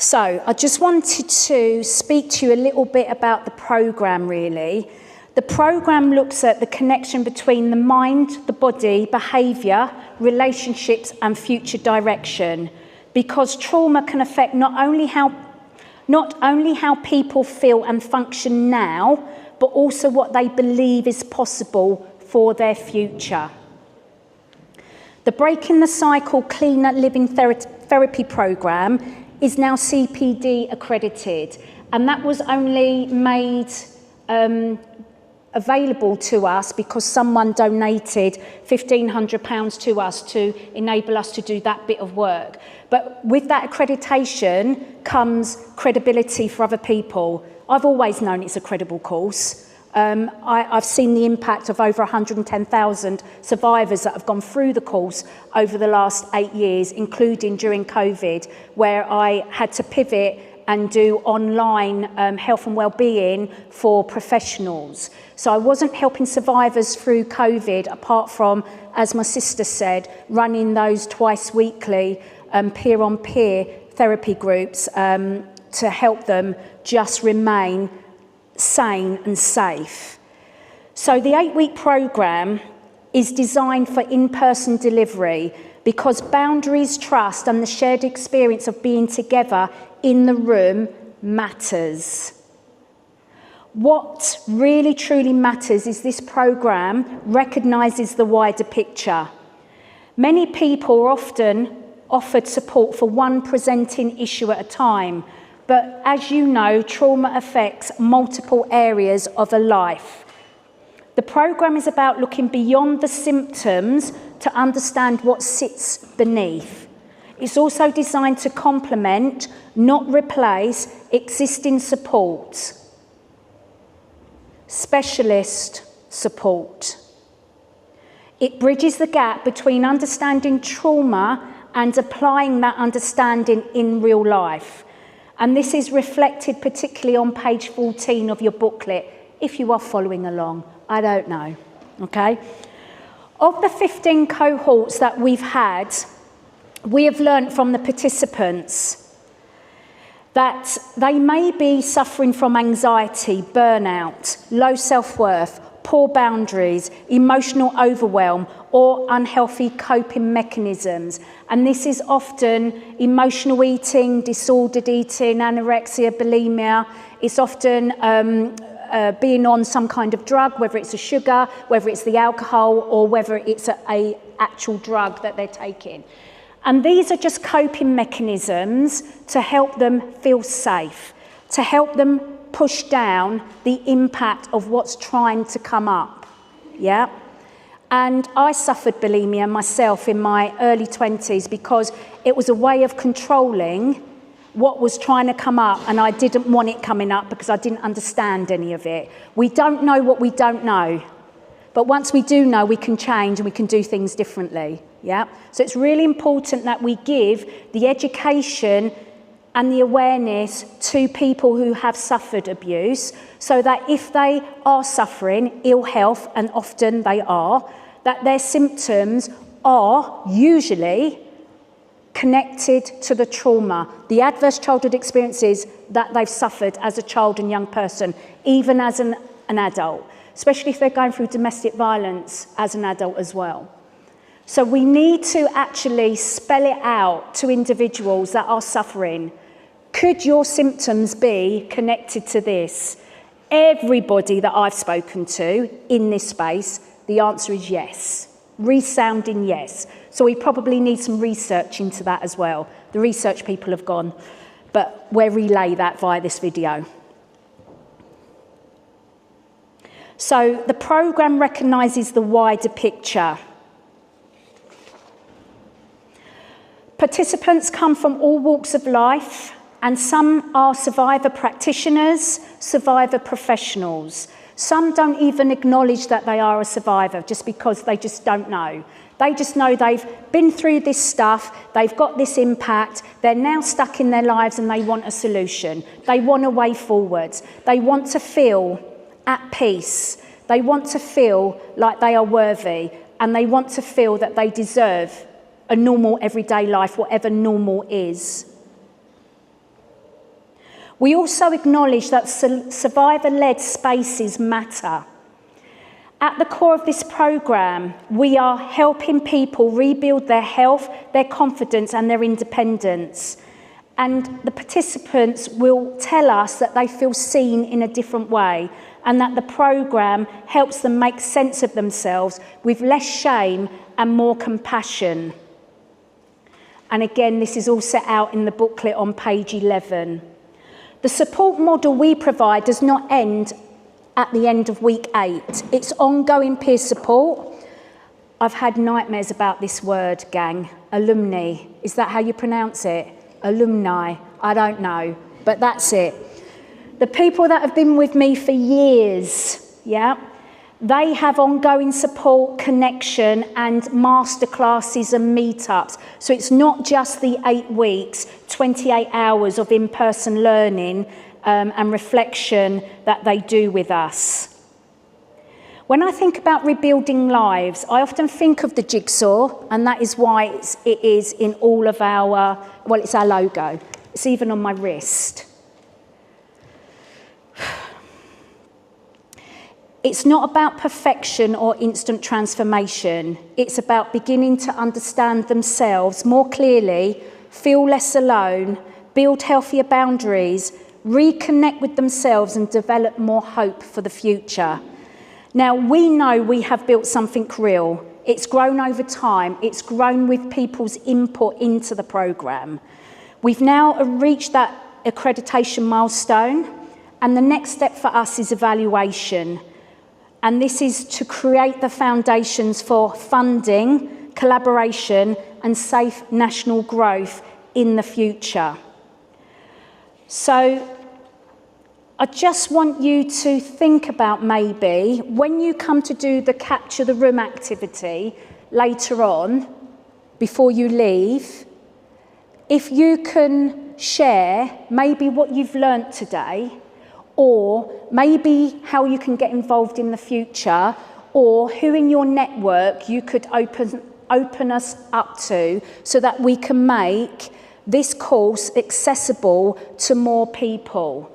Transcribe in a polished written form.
So I just wanted to speak to you a little bit about the programme, really. The programme looks at the connection between the mind, the body, behaviour, relationships and future direction, because trauma can affect not only how people feel and function now, but also what they believe is possible for their future. The Breaking the Cycle Cleaner Living Therapy Programme is now CPD accredited, and that was only made available to us because someone donated £1,500 to us to enable us to do that bit of work. But with that accreditation comes credibility for other people. I've always known it's a credible course. I've seen the impact of over 110,000 survivors that have gone through the course over the last 8 years, including during COVID, where I had to pivot and do online health and well-being for professionals. So I wasn't helping survivors through COVID, apart from, as my sister said, running those twice weekly peer-on-peer therapy groups to help them just remain sane and safe. So the 8-week programme is designed for in-person delivery because boundaries, trust and the shared experience of being together in the room matters. What really truly matters is this programme recognises the wider picture. Many people are often offered support for one presenting issue at a time, but as you know, trauma affects multiple areas of a life. The programme is about looking beyond the symptoms to understand what sits beneath. It's also designed to complement, not replace, existing support. Specialist support. It bridges the gap between understanding trauma and applying that understanding in real life. And this is reflected particularly on page 14 of your booklet, if you are following along. I don't know, okay? Of the 15 cohorts that we've had, we have learned from the participants that they may be suffering from anxiety, burnout, low self-worth, poor boundaries, emotional overwhelm, or unhealthy coping mechanisms. And this is often emotional eating, disordered eating, anorexia, bulimia. It's often being on some kind of drug, whether it's a sugar, whether it's the alcohol, or whether it's a actual drug that they're taking. And these are just coping mechanisms to help them feel safe, to help them push down the impact of what's trying to come up, yeah? And I suffered bulimia myself in my early 20s because it was a way of controlling what was trying to come up, and I didn't want it coming up because I didn't understand any of it. We don't know what we don't know, but once we do know, we can change and we can do things differently, yeah? So it's really important that we give the education and the awareness to people who have suffered abuse, so that if they are suffering ill health, and often they are, that their symptoms are usually connected to the trauma, the adverse childhood experiences that they've suffered as a child and young person, even as an adult, especially if they're going through domestic violence as an adult as well. So we need to actually spell it out to individuals that are suffering. Could your symptoms be connected to this? Everybody that I've spoken to in this space, the answer is yes. Resounding yes. So we probably need some research into that as well. The research people have gone, but we'll relay that via this video. So the programme recognises the wider picture. Participants come from all walks of life, and some are survivor practitioners, survivor professionals. Some don't even acknowledge that they are a survivor just because they just don't know. They just know they've been through this stuff, they've got this impact, they're now stuck in their lives and they want a solution. They want a way forward. They want to feel at peace. They want to feel like they are worthy, and they want to feel that they deserve a normal everyday life, whatever normal is. We also acknowledge that survivor-led spaces matter. At the core of this programme, we are helping people rebuild their health, their confidence and their independence. And the participants will tell us that they feel seen in a different way and that the programme helps them make sense of themselves with less shame and more compassion. And again, this is all set out in the booklet on page 11. The support model we provide does not end at the end of week 8. It's ongoing peer support. I've had nightmares about this word, gang. Alumni. Is that how you pronounce it? Alumni. I don't know, but that's it. The people that have been with me for years, yeah, they have ongoing support, connection and masterclasses and meetups. So it's not just the 8 weeks, 28 hours of in-person learning and reflection that they do with us. When I think about rebuilding lives, I often think of the jigsaw, and that is why it is in all of our, well, it's our logo. It's even on my wrist. It's not about perfection or instant transformation. It's about beginning to understand themselves more clearly, feel less alone, build healthier boundaries, reconnect with themselves and develop more hope for the future. Now, we know we have built something real. It's grown over time. It's grown with people's input into the programme. We've now reached that accreditation milestone, and the next step for us is evaluation. And this is to create the foundations for funding, collaboration, and safe national growth in the future. So I just want you to think about maybe when you come to do the Capture the Room activity later on, before you leave, if you can share maybe what you've learnt today, or maybe how you can get involved in the future, or who in your network you could open us up to so that we can make this course accessible to more people.